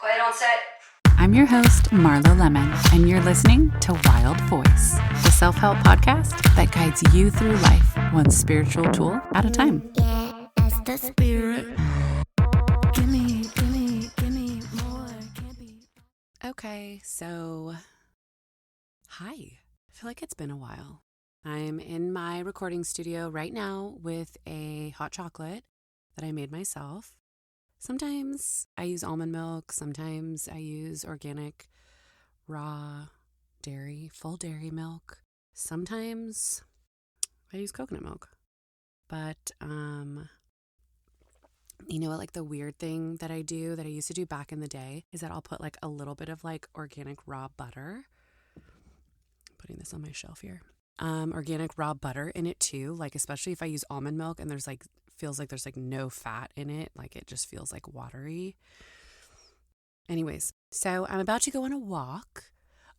Quiet on set. I'm your host, Marlo Lemon, and you're listening to Wild Voice, the self-help podcast that guides you through life, one spiritual tool at a time. Yeah, that's the spirit. Give me more. Can't be. Okay, so hi. I feel like it's been a while. I'm in my recording studio right now with a hot chocolate that I made myself. Sometimes I use almond milk. Sometimes I use organic, raw dairy, full dairy milk. Sometimes I use coconut milk. But, you know what, like the weird thing that I do that I used to do back in the day is that I'll put like a little bit of like organic raw butter. I'm putting this on my shelf here. Organic raw butter in it too. Like, especially if I use almond milk and there's like, feels like there's like no fat in it. Like it just feels like watery. Anyways, so I'm about to go on a walk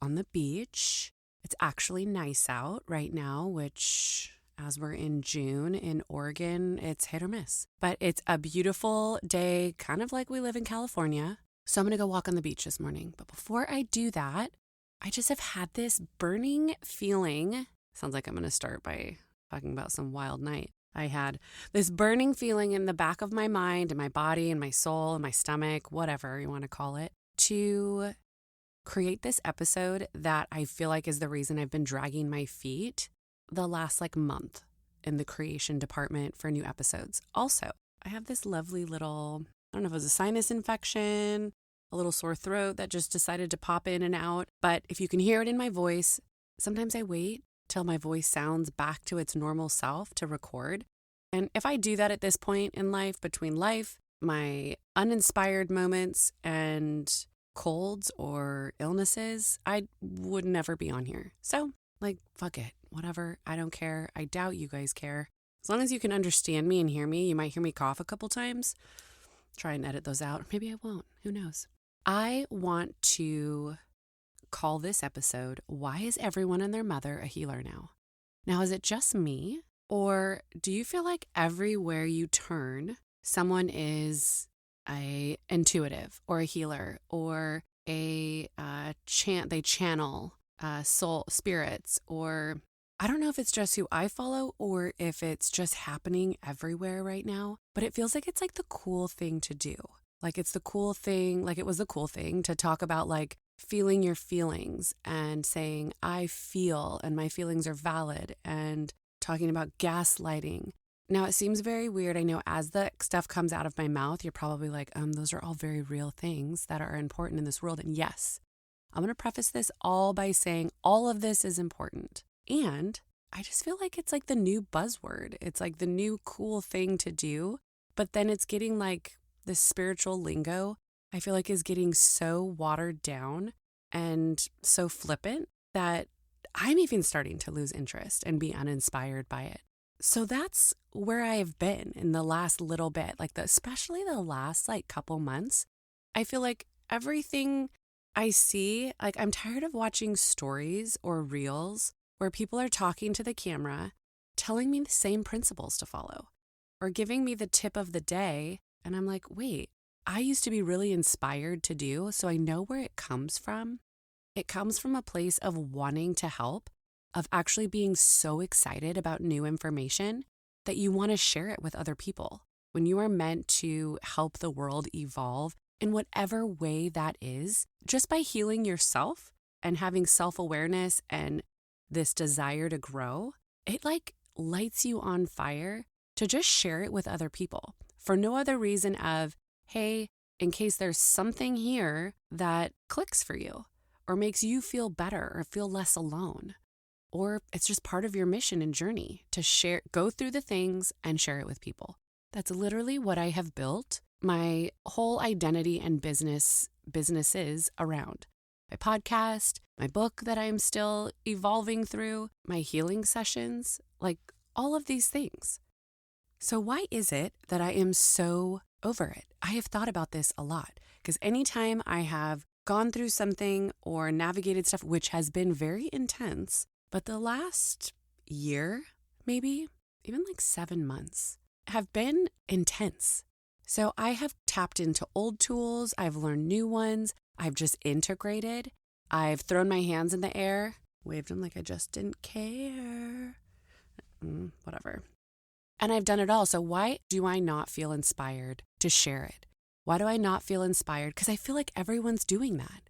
on the beach. It's actually nice out right now, which as we're in June in Oregon, it's hit or miss. But it's a beautiful day, kind of like we live in California. So I'm going to go walk on the beach this morning. But before I do that, I just have had this burning feeling. Sounds like I'm going to start by talking about some wild night. I had this burning feeling in the back of my mind and my body and my soul and my stomach, whatever you want to call it, to create this episode that I feel like is the reason I've been dragging my feet the last like month in the creation department for new episodes. Also, I have this lovely little, I don't know if it was a sinus infection, a little sore throat that just decided to pop in and out. But if you can hear it in my voice, sometimes I wait till my voice sounds back to its normal self to record. And if I do that at this point in life, between life, my uninspired moments and colds or illnesses, I would never be on here. So, like, fuck it. Whatever. I don't care. I doubt you guys care. As long as you can understand me and hear me, you might hear me cough a couple times. Try and edit those out. Or maybe I won't. Who knows? I want to call this episode, Why is Everyone and Their Mother a Healer Now? Now, is it just me? Or do you feel like everywhere you turn, someone is a intuitive or a healer or they channel soul spirits, or I don't know if it's just who I follow or if it's just happening everywhere right now, but it feels like it's like the cool thing to do. Like it's the cool thing, like it was the cool thing to talk about like feeling your feelings and saying, I feel and my feelings are valid, and talking about gaslighting. Now, it seems very weird. I know as the stuff comes out of my mouth, you're probably like, those are all very real things that are important in this world. And yes, I'm going to preface this all by saying all of this is important. And I just feel like it's like the new buzzword. It's like the new cool thing to do. But then it's getting like this spiritual lingo, I feel like is getting so watered down and so flippant that I'm even starting to lose interest and be uninspired by it. So that's where I have been in the last little bit, like especially the last like couple months. I feel like everything I see, like I'm tired of watching stories or reels where people are talking to the camera, telling me the same principles to follow or giving me the tip of the day. And I'm like, wait, I used to be really inspired to do, so I know where it comes from. It comes from a place of wanting to help, of actually being so excited about new information that you want to share it with other people. When you are meant to help the world evolve in whatever way that is, just by healing yourself and having self-awareness and this desire to grow, it like lights you on fire to just share it with other people for no other reason of, hey, in case there's something here that clicks for you or makes you feel better or feel less alone. Or it's just part of your mission and journey to share, go through the things and share it with people. That's literally what I have built my whole identity and businesses around. My podcast, my book that I'm still evolving through, my healing sessions, like all of these things. So why is it that I am so over it? I have thought about this a lot because anytime I have gone through something or navigated stuff, which has been very intense, but the last year, maybe even like 7 months, have been intense. So I have tapped into old tools. I've learned new ones. I've just integrated. I've thrown my hands in the air, waved them like I just didn't care. Whatever. And I've done it all. So why do I not feel inspired to share it? Why do I not feel inspired? Because I feel like everyone's doing that.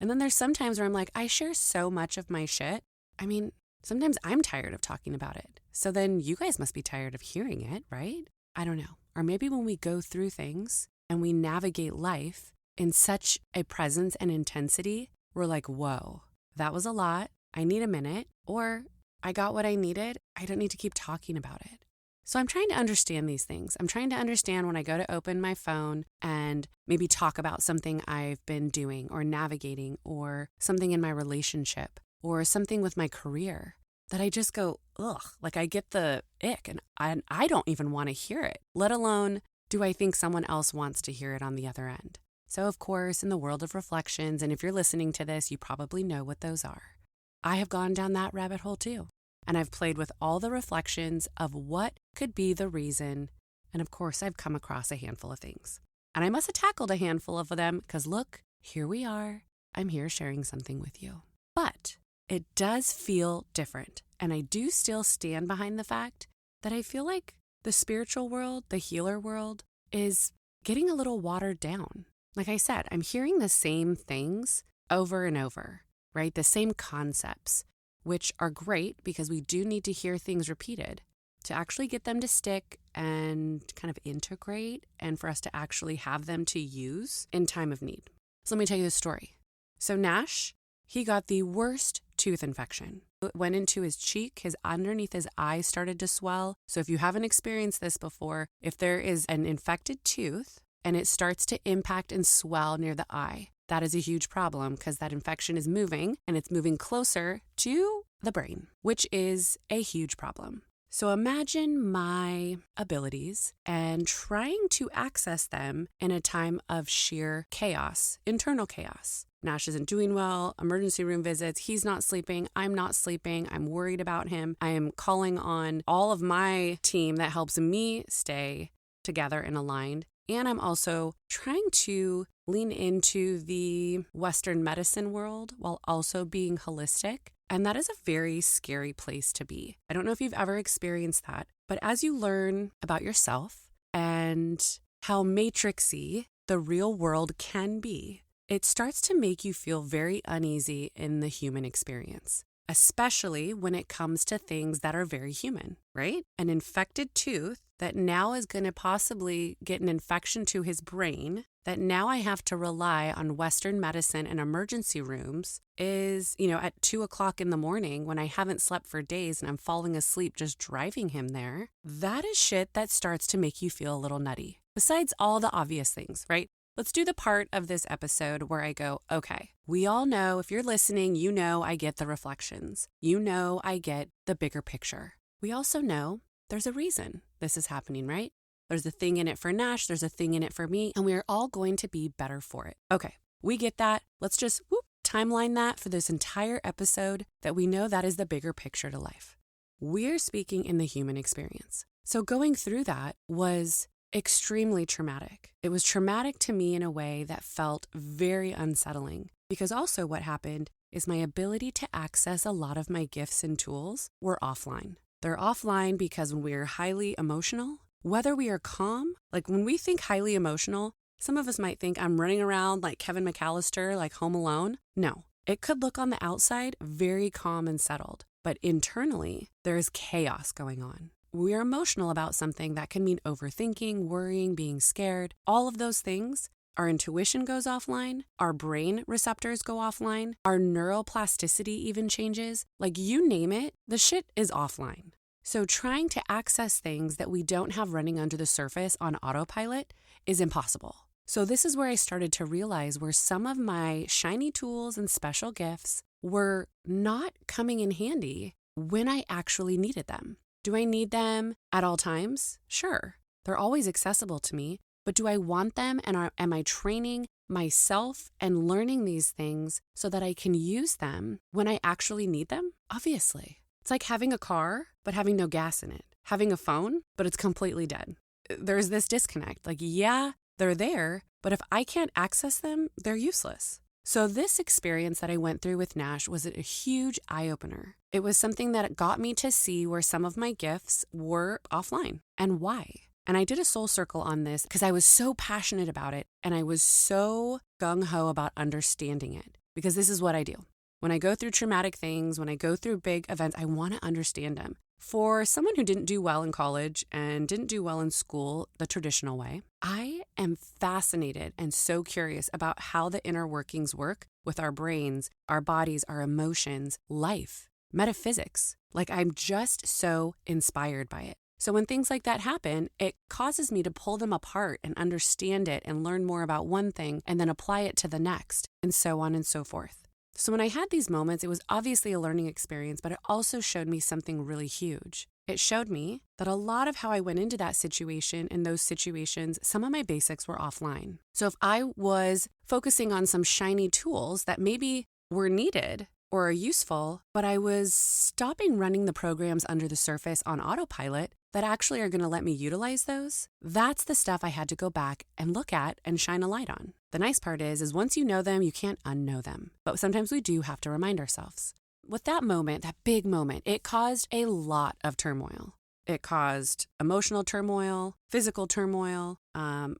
And then there's some times where I'm like, I share so much of my shit. I mean, sometimes I'm tired of talking about it. So then you guys must be tired of hearing it, right? I don't know. Or maybe when we go through things and we navigate life in such a presence and intensity, we're like, whoa, that was a lot. I need a minute. Or I got what I needed. I don't need to keep talking about it. So I'm trying to understand these things. I'm trying to understand when I go to open my phone and maybe talk about something I've been doing or navigating or something in my relationship or something with my career that I just go, ugh, like I get the ick and I don't even want to hear it, let alone do I think someone else wants to hear it on the other end. So of course, in the world of reflections, and if you're listening to this, you probably know what those are. I have gone down that rabbit hole too. And I've played with all the reflections of what could be the reason. And of course, I've come across a handful of things. And I must have tackled a handful of them because look, here we are. I'm here sharing something with you. But it does feel different. And I do still stand behind the fact that I feel like the spiritual world, the healer world, is getting a little watered down. Like I said, I'm hearing the same things over and over, right? The same concepts, which are great because we do need to hear things repeated to actually get them to stick and kind of integrate and for us to actually have them to use in time of need. So let me tell you the story. So Nash, he got the worst tooth infection. It went into his cheek, underneath his eye started to swell. So if you haven't experienced this before, if there is an infected tooth and it starts to impact and swell near the eye, that is a huge problem because that infection is moving and it's moving closer to the brain, which is a huge problem. So imagine my abilities and trying to access them in a time of sheer chaos, internal chaos. Nash isn't doing well, emergency room visits, he's not sleeping, I'm not sleeping, I'm worried about him. I am calling on all of my team that helps me stay together and aligned. And I'm also trying to lean into the Western medicine world while also being holistic. And that is a very scary place to be. I don't know if you've ever experienced that, but as you learn about yourself and how matrixy the real world can be, it starts to make you feel very uneasy in the human experience, especially when it comes to things that are very human, right? An infected tooth that now is going to possibly get an infection to his brain, that now I have to rely on Western medicine and emergency rooms is, at 2:00 in the morning when I haven't slept for days and I'm falling asleep just driving him there. That is shit that starts to make you feel a little nutty. Besides all the obvious things, right? Let's do the part of this episode where I go, okay, we all know, if you're listening, you know I get the reflections. You know I get the bigger picture. We also know there's a reason this is happening, right? There's a thing in it for Nash, there's a thing in it for me, and we are all going to be better for it. Okay, we get that. Let's just timeline that for this entire episode that we know that is the bigger picture to life. We're speaking in the human experience. So going through that was extremely traumatic. It was traumatic to me in a way that felt very unsettling because also what happened is my ability to access a lot of my gifts and tools were offline. They're offline because when we are highly emotional, whether we are calm, like when we think highly emotional, some of us might think I'm running around like Kevin McAllister, like Home Alone. No, it could look on the outside very calm and settled, but internally there is chaos going on. We are emotional about something that can mean overthinking, worrying, being scared. All of those things, our intuition goes offline, our brain receptors go offline, our neuroplasticity even changes. Like you name it, the shit is offline. So trying to access things that we don't have running under the surface on autopilot is impossible. So this is where I started to realize where some of my shiny tools and special gifts were not coming in handy when I actually needed them. Do I need them at all times? Sure. They're always accessible to me, but do I want them and am I training myself and learning these things so that I can use them when I actually need them? Obviously. It's like having a car, but having no gas in it. Having a phone, but it's completely dead. there's this disconnect. Like, yeah, they're there, but if I can't access them, they're useless. So this experience that I went through with Nash was a huge eye-opener. It was something that got me to see where some of my gifts were offline and why. And I did a soul circle on this because I was so passionate about it and I was so gung-ho about understanding it, because this is what I do. When I go through traumatic things, when I go through big events, I want to understand them. For someone who didn't do well in college and didn't do well in school the traditional way, I am fascinated and so curious about how the inner workings work with our brains, our bodies, our emotions, life, metaphysics. Like, I'm just so inspired by it. So when things like that happen, it causes me to pull them apart and understand it and learn more about one thing and then apply it to the next, and so on and so forth. So when I had these moments, it was obviously a learning experience, but it also showed me something really huge. It showed me that a lot of how I went into that situation, in those situations, some of my basics were offline. So if I was focusing on some shiny tools that maybe were needed or are useful, but I was stopping running the programs under the surface on autopilot that actually are going to let me utilize those, that's the stuff I had to go back and look at and shine a light on. The nice part is once you know them, you can't unknow them. But sometimes we do have to remind ourselves. With that moment, that big moment, it caused a lot of turmoil. It caused emotional turmoil, physical turmoil,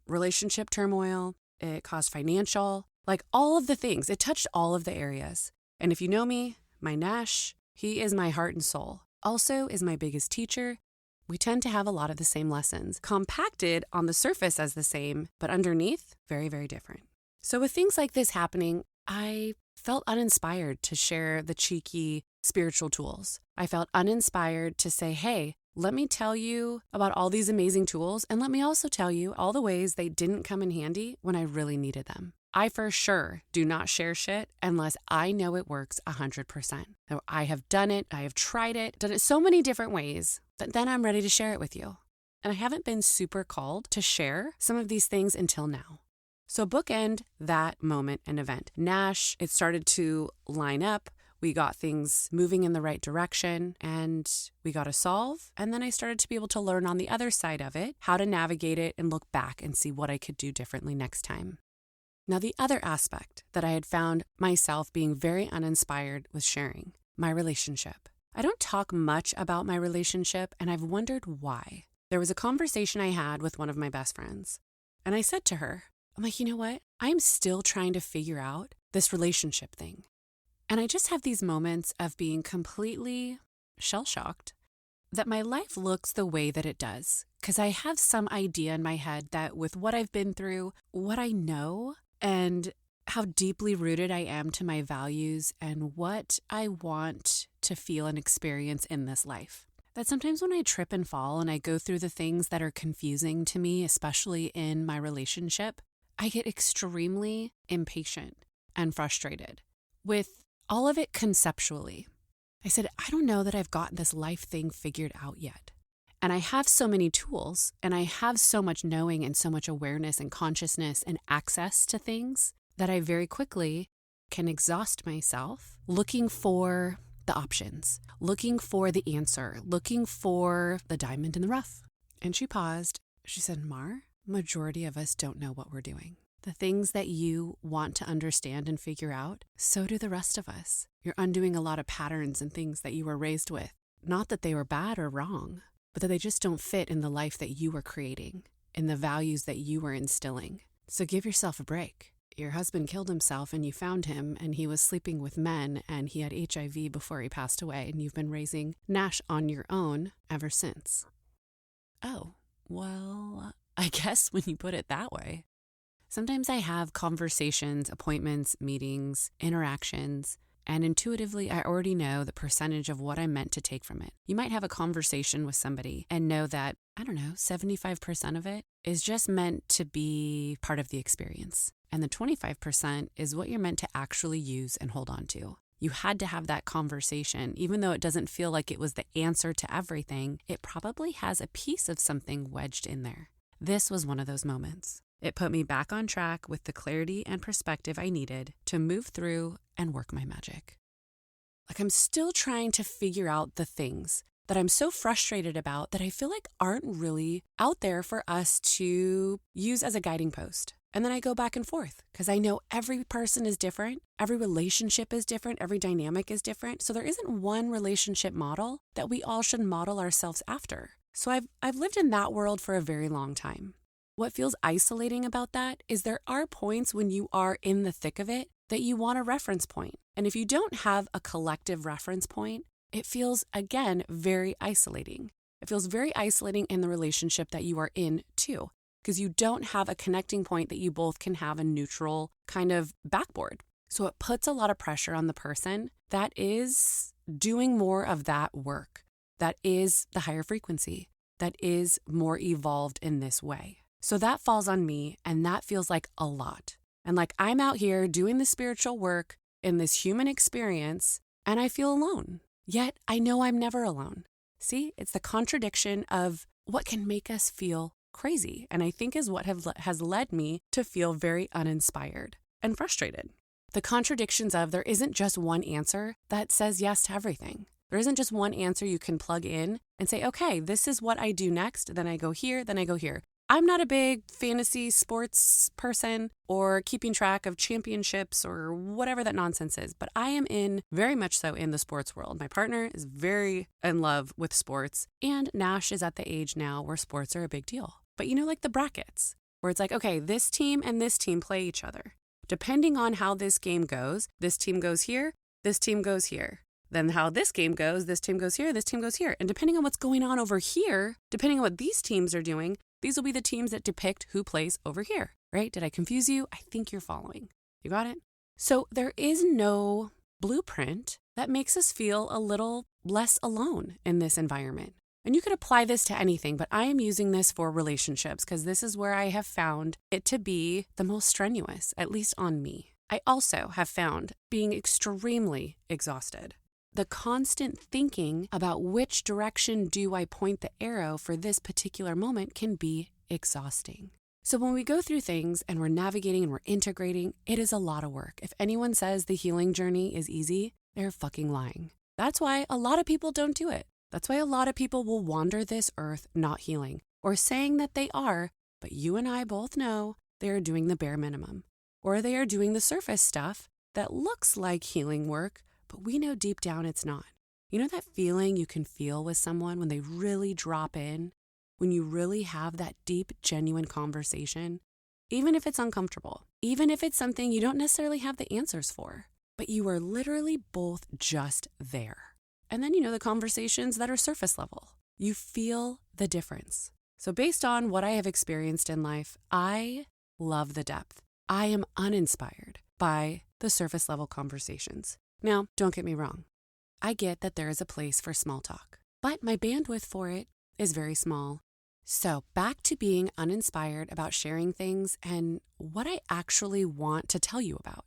relationship turmoil. It caused financial, like all of the things. It touched all of the areas. And if you know me, my Nash, he is my heart and soul. Also is my biggest teacher. We tend to have a lot of the same lessons, compacted on the surface as the same, but underneath, very, very different. So with things like this happening, I felt uninspired to share the cheeky spiritual tools. I felt uninspired to say, hey, let me tell you about all these amazing tools, and let me also tell you all the ways they didn't come in handy when I really needed them. I for sure do not share shit unless I know it works 100%. So I have done it, I have tried it, done it so many different ways that then I'm ready to share it with you. And I haven't been super called to share some of these things until now. So bookend that moment and event. Nash, it started to line up. We got things moving in the right direction and we got a solve. And then I started to be able to learn on the other side of it, how to navigate it and look back and see what I could do differently next time. Now, the other aspect that I had found myself being very uninspired with sharing, my relationship. I don't talk much about my relationship, and I've wondered why. There was a conversation I had with one of my best friends, and I said to her, I'm like, you know what? I'm still trying to figure out this relationship thing. And I just have these moments of being completely shell-shocked that my life looks the way that it does. Because I have some idea in my head that with what I've been through, what I know, and how deeply rooted I am to my values and what I want to feel and experience in this life. That sometimes when I trip and fall and I go through the things that are confusing to me, especially in my relationship, I get extremely impatient and frustrated with all of it conceptually. I said, I don't know that I've got this life thing figured out yet. And I have so many tools and I have so much knowing and so much awareness and consciousness and access to things that I very quickly can exhaust myself looking for the options, looking for the answer, looking for the diamond in the rough. And she paused. She said, Mar, majority of us don't know what we're doing. The things that you want to understand and figure out, so do the rest of us. You're undoing a lot of patterns and things that you were raised with. Not that they were bad or wrong, but that they just don't fit in the life that you were creating, in the values that you were instilling. So give yourself a break. Your husband killed himself and you found him and he was sleeping with men and he had HIV before he passed away and you've been raising Nash on your own ever since. Oh, well, I guess when you put it that way. Sometimes I have conversations, appointments, meetings, interactions, and intuitively, I already know the percentage of what I'm meant to take from it. You might have a conversation with somebody and know that, 75% of it is just meant to be part of the experience. And the 25% is what you're meant to actually use and hold on to. You had to have that conversation. Even though it doesn't feel like it was the answer to everything, it probably has a piece of something wedged in there. This was one of those moments. It put me back on track with the clarity and perspective I needed to move through and work my magic. Like I'm still trying to figure out the things. that I'm so frustrated about that I feel like aren't really out there for us to use as a guiding post. And then I go back and forth because I know every person is different. Every relationship is different. Every dynamic is different. So there isn't one relationship model that we all should model ourselves after. So I've lived in that world for a very long time. What feels isolating about that is there are points when you are in the thick of it that you want a reference point. And if you don't have a collective reference point, it feels, again, very isolating. It feels very isolating in the relationship that you are in, too, because you don't have a connecting point that you both can have a neutral kind of backboard. So it puts a lot of pressure on the person that is doing more of that work, that is the higher frequency, that is more evolved in this way. So that falls on me, and that feels like a lot. And like I'm out here doing the spiritual work in this human experience, and I feel alone. Yet I know I'm never alone. See, it's the contradiction of what can make us feel crazy, and I think is what has led me to feel very uninspired and frustrated. The contradictions of there isn't just one answer that says yes to everything. There isn't just one answer you can plug in and say, okay, this is what I do next, then I go here, then I go here. I'm not a big fantasy sports person or keeping track of championships or whatever that nonsense is, but I am very much so in the sports world. My partner is very in love with sports, and Nash is at the age now where sports are a big deal. But like the brackets, where it's like, okay, this team and this team play each other. Depending on how this game goes, this team goes here, this team goes here. Then how this game goes, this team goes here, this team goes here. And depending on what's going on over here, depending on what these teams are doing, these will be the teams that depict who plays over here, right? Did I confuse you? I think you're following. You got it? So there is no blueprint that makes us feel a little less alone in this environment. And you could apply this to anything, but I am using this for relationships because this is where I have found it to be the most strenuous, at least on me. I also have found being extremely exhausted. The constant thinking about which direction do I point the arrow for this particular moment can be exhausting. So when we go through things and we're navigating and we're integrating, it is a lot of work. If anyone says the healing journey is easy, they're fucking lying. That's why a lot of people don't do it. That's why a lot of people will wander this earth not healing or saying that they are, but you and I both know they are doing the bare minimum, or they are doing the surface stuff that looks like healing work, but we know deep down it's not. You know that feeling you can feel with someone when they really drop in, when you really have that deep, genuine conversation, even if it's uncomfortable, even if it's something you don't necessarily have the answers for, but you are literally both just there. And then the conversations that are surface level. You feel the difference. So based on what I have experienced in life, I love the depth. I am uninspired by the surface level conversations. Now, don't get me wrong. I get that there is a place for small talk, but my bandwidth for it is very small. So back to being uninspired about sharing things and what I actually want to tell you about.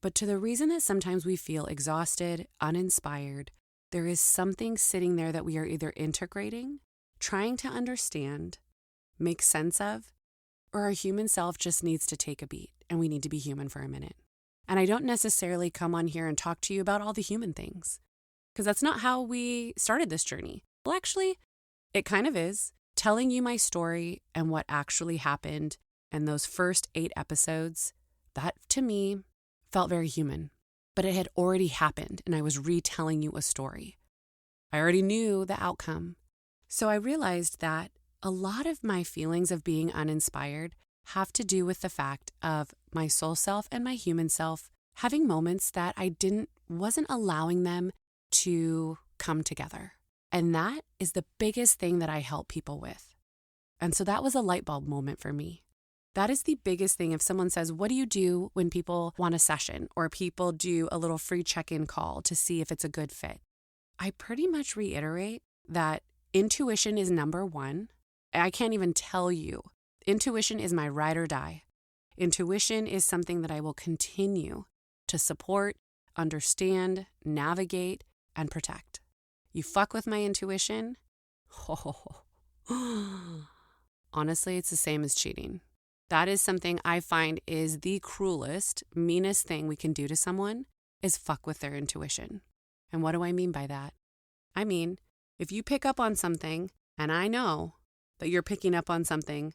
But to the reason that sometimes we feel exhausted, uninspired, there is something sitting there that we are either integrating, trying to understand, make sense of, or our human self just needs to take a beat and we need to be human for a minute. And I don't necessarily come on here and talk to you about all the human things, because that's not how we started this journey. Well, actually, it kind of is. Telling you my story and what actually happened in those first 8 episodes, that to me felt very human. But it had already happened and I was retelling you a story. I already knew the outcome. So I realized that a lot of my feelings of being uninspired have to do with the fact of my soul self and my human self having moments that I wasn't allowing them to come together. And that is the biggest thing that I help people with. And so that was a light bulb moment for me. That is the biggest thing. If someone says, what do you do when people want a session or people do a little free check-in call to see if it's a good fit? I pretty much reiterate that intuition is number one. I can't even tell you. Intuition is my ride or die. Intuition is something that I will continue to support, understand, navigate, and protect. You fuck with my intuition? Honestly, it's the same as cheating. That is something I find is the cruelest, meanest thing we can do to someone is fuck with their intuition. And what do I mean by that? I mean, If you pick up on something, and I know that you're picking up on something,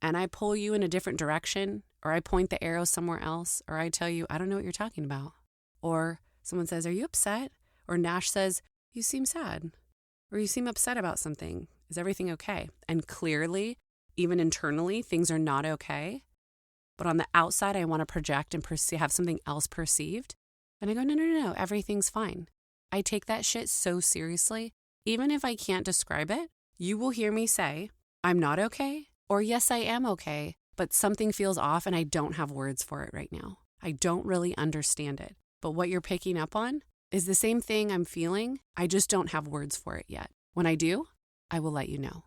and I pull you in a different direction, or I point the arrow somewhere else, or I tell you, I don't know what you're talking about. Or someone says, are you upset? Or Nash says, you seem sad. Or you seem upset about something. Is everything okay? And clearly, even internally, things are not okay. But on the outside, I want to project and have something else perceived. And I go, no, everything's fine. I take that shit so seriously. Even if I can't describe it, you will hear me say, I'm not okay, or yes, I am okay, but something feels off and I don't have words for it right now. I don't really understand it. But what you're picking up on is the same thing I'm feeling. I just don't have words for it yet. When I do, I will let you know.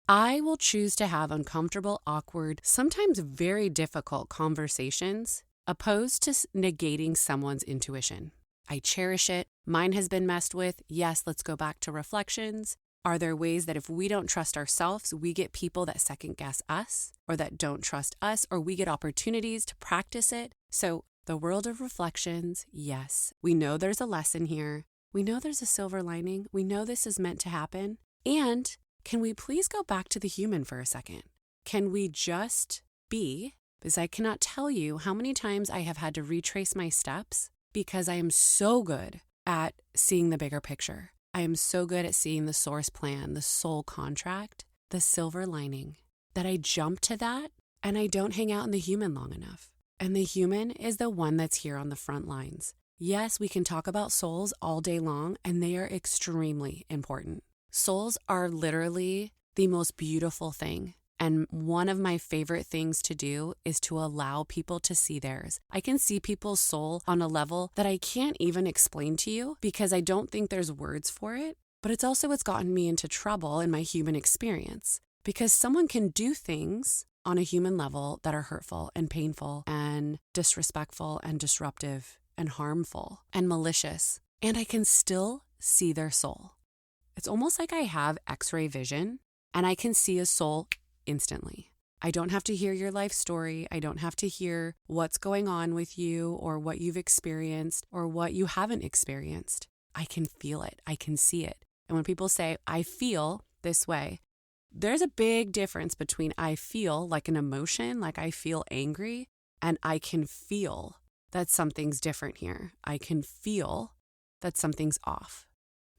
I will choose to have uncomfortable, awkward, sometimes very difficult conversations opposed to negating someone's intuition. I cherish it. Mine has been messed with. Yes, let's go back to reflections. Are there ways that if we don't trust ourselves, we get people that second guess us or that don't trust us, or we get opportunities to practice it? So the world of reflections, yes, we know there's a lesson here. We know there's a silver lining. We know this is meant to happen. And can we please go back to the human for a second? Can we just be? Because I cannot tell you how many times I have had to retrace my steps because I am so good at seeing the bigger picture. I am so good at seeing the source plan, the soul contract, the silver lining, that I jump to that and I don't hang out in the human long enough. And the human is the one that's here on the front lines. Yes, we can talk about souls all day long, and they are extremely important. Souls are literally the most beautiful thing. And one of my favorite things to do is to allow people to see theirs. I can see people's soul on a level that I can't even explain to you because I don't think there's words for it. But it's also what's gotten me into trouble in my human experience, because someone can do things on a human level that are hurtful and painful and disrespectful and disruptive and harmful and malicious, and I can still see their soul. It's almost like I have X-ray vision and I can see a soul instantly. I don't have to hear your life story. I don't have to hear what's going on with you or what you've experienced or what you haven't experienced. I can feel it. I can see it. And when people say, I feel this way, there's a big difference between I feel like an emotion, like I feel angry, and I can feel that something's different here. I can feel that something's off.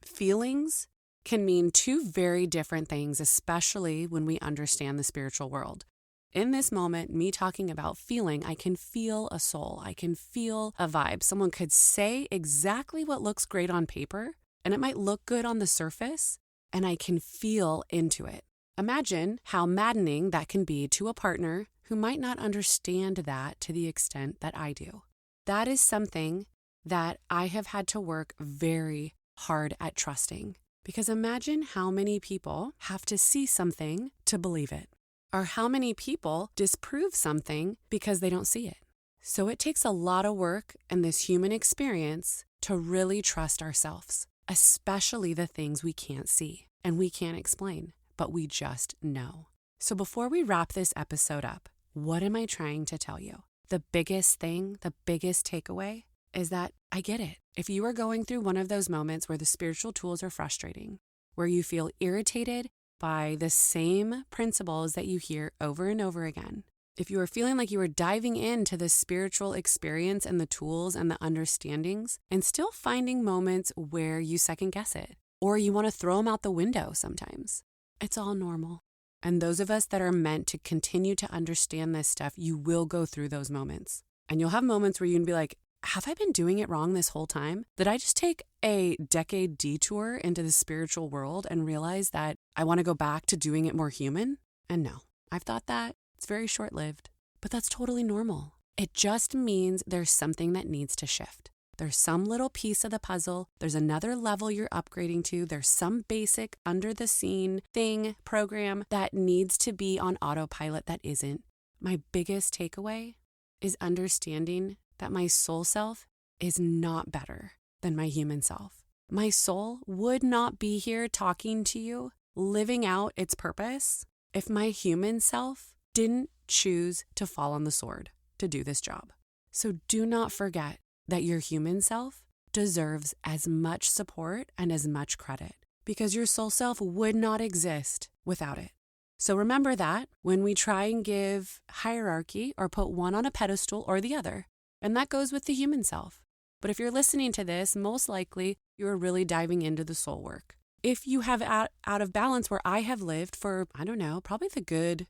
Feelings can mean two very different things, especially when we understand the spiritual world. In this moment, me talking about feeling, I can feel a soul. I can feel a vibe. Someone could say exactly what looks great on paper, and it might look good on the surface, and I can feel into it. Imagine how maddening that can be to a partner who might not understand that to the extent that I do. That is something that I have had to work very hard at trusting. Because imagine how many people have to see something to believe it, or how many people disprove something because they don't see it. So it takes a lot of work in this human experience to really trust ourselves, especially the things we can't see and we can't explain, but we just know. So before we wrap this episode up, what am I trying to tell you? The biggest thing, the biggest takeaway is that I get it. If you are going through one of those moments where the spiritual tools are frustrating, where you feel irritated by the same principles that you hear over and over again, if you are feeling like you are diving into the spiritual experience and the tools and the understandings and still finding moments where you second guess it, or you want to throw them out the window sometimes, it's all normal. And those of us that are meant to continue to understand this stuff, you will go through those moments. And you'll have moments where you can be like, have I been doing it wrong this whole time? Did I just take a decade detour into the spiritual world and realize that I want to go back to doing it more human? And no, I've thought that. It's very short-lived, but that's totally normal. It just means there's something that needs to shift. There's some little piece of the puzzle. There's another level you're upgrading to. There's some basic under-the-scene thing, program that needs to be on autopilot that isn't. My biggest takeaway is understanding that my soul self is not better than my human self. My soul would not be here talking to you, living out its purpose, if my human self didn't choose to fall on the sword to do this job. So do not forget that your human self deserves as much support and as much credit, because your soul self would not exist without it. So remember that when we try and give hierarchy or put one on a pedestal or the other, and that goes with the human self. But if you're listening to this, most likely you're really diving into the soul work. If you have out of balance where I have lived for, I don't know, probably the good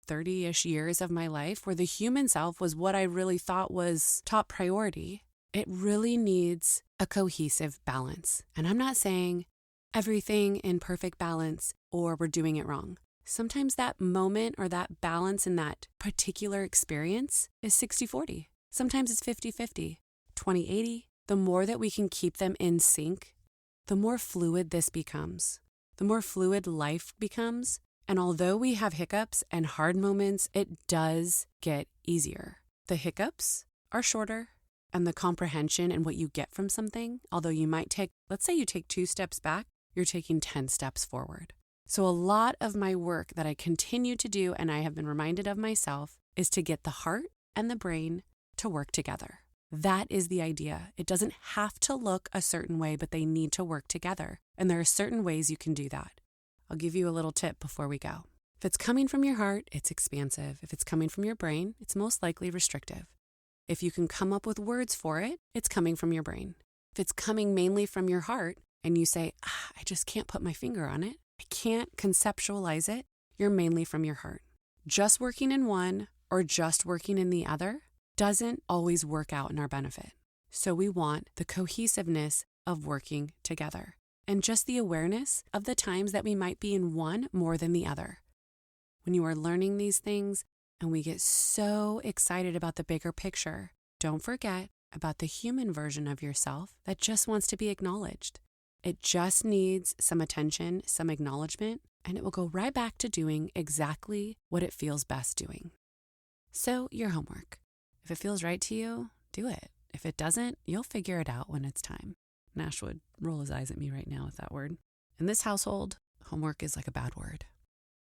30-ish years of my life where the human self was what I really thought was top priority, it really needs a cohesive balance. And I'm not saying everything in perfect balance or we're doing it wrong. Sometimes that moment or that balance in that particular experience is 60-40. Sometimes it's 50-50, 20-80. The more that we can keep them in sync, the more fluid this becomes, the more fluid life becomes. And although we have hiccups and hard moments, it does get easier. The hiccups are shorter, and the comprehension and what you get from something, although you might take, let's say you take 2 steps back, you're taking 10 steps forward. So a lot of my work that I continue to do, and I have been reminded of myself, is to get the heart and the brain to work together. That is the idea. It doesn't have to look a certain way, but they need to work together. And there are certain ways you can do that. I'll give you a little tip before we go. If it's coming from your heart, it's expansive. If it's coming from your brain, it's most likely restrictive. If you can come up with words for it, it's coming from your brain. If it's coming mainly from your heart and you say, I just can't put my finger on it, I can't conceptualize it, you're mainly from your heart. Just working in one or just working in the other doesn't always work out in our benefit. So we want the cohesiveness of working together and just the awareness of the times that we might be in one more than the other. When you are learning these things and we get so excited about the bigger picture, don't forget about the human version of yourself that just wants to be acknowledged. It just needs some attention, some acknowledgement, and it will go right back to doing exactly what it feels best doing. So, your homework. If it feels right to you, do it. If it doesn't, you'll figure it out when it's time. Nash would roll his eyes at me right now with that word. In this household, homework is like a bad word.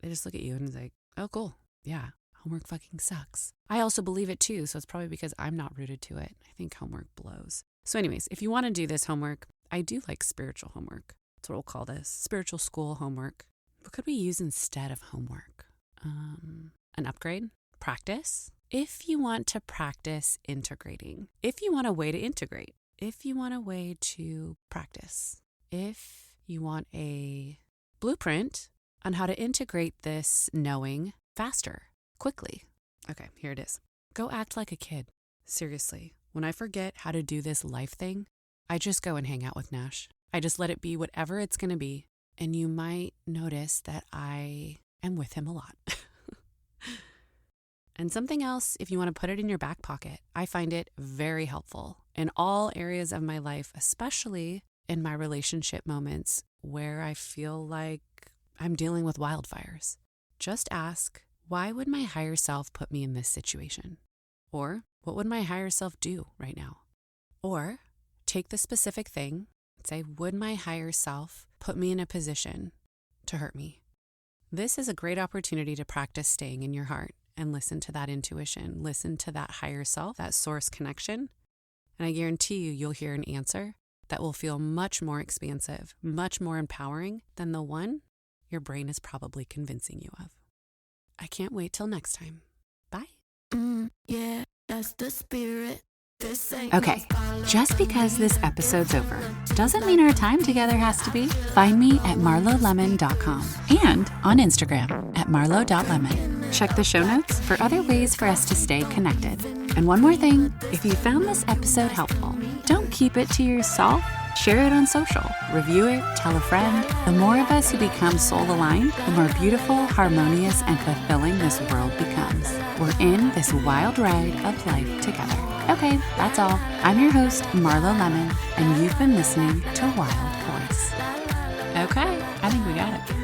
They just look at you and it's like, oh, cool. Yeah, homework fucking sucks. I also believe it too, so it's probably because I'm not rooted to it. I think homework blows. So anyways, if you want to do this homework, I do like spiritual homework. That's what we'll call this. Spiritual school homework. What could we use instead of homework? An upgrade? Practice? If you want to practice integrating. If you want a way to integrate. If you want a way to practice. If you want a blueprint on how to integrate this knowing faster, quickly. Okay, here it is. Go act like a kid. Seriously, when I forget how to do this life thing, I just go and hang out with Nash. I just let it be whatever it's going to be. And you might notice that I am with him a lot. And something else, if you want to put it in your back pocket, I find it very helpful in all areas of my life, especially in my relationship moments where I feel like I'm dealing with wildfires. Just ask, why would my higher self put me in this situation? Or what would my higher self do right now? Or take the specific thing and say, would my higher self put me in a position to hurt me? This is a great opportunity to practice staying in your heart and listen to that intuition, listen to that higher self, that source connection. And I guarantee you'll hear an answer that will feel much more expansive, much more empowering than the one your brain is probably convincing you of. I can't wait till next time. Bye. Yeah, that's the spirit. Okay, just because this episode's over doesn't mean our time together has to be. Find me at marlolemon.com and on Instagram at marlo.lemon. Check the show notes for other ways for us to stay connected. And one more thing, if you found this episode helpful, don't keep it to yourself. Share it on social, review it, tell a friend. The more of us who become soul-aligned, the more beautiful, harmonious, and fulfilling this world becomes. We're in this wild ride of life together. Okay, that's all. I'm your host, Marlo Lemon, and you've been listening to Wild Voice. Okay, I think we got it.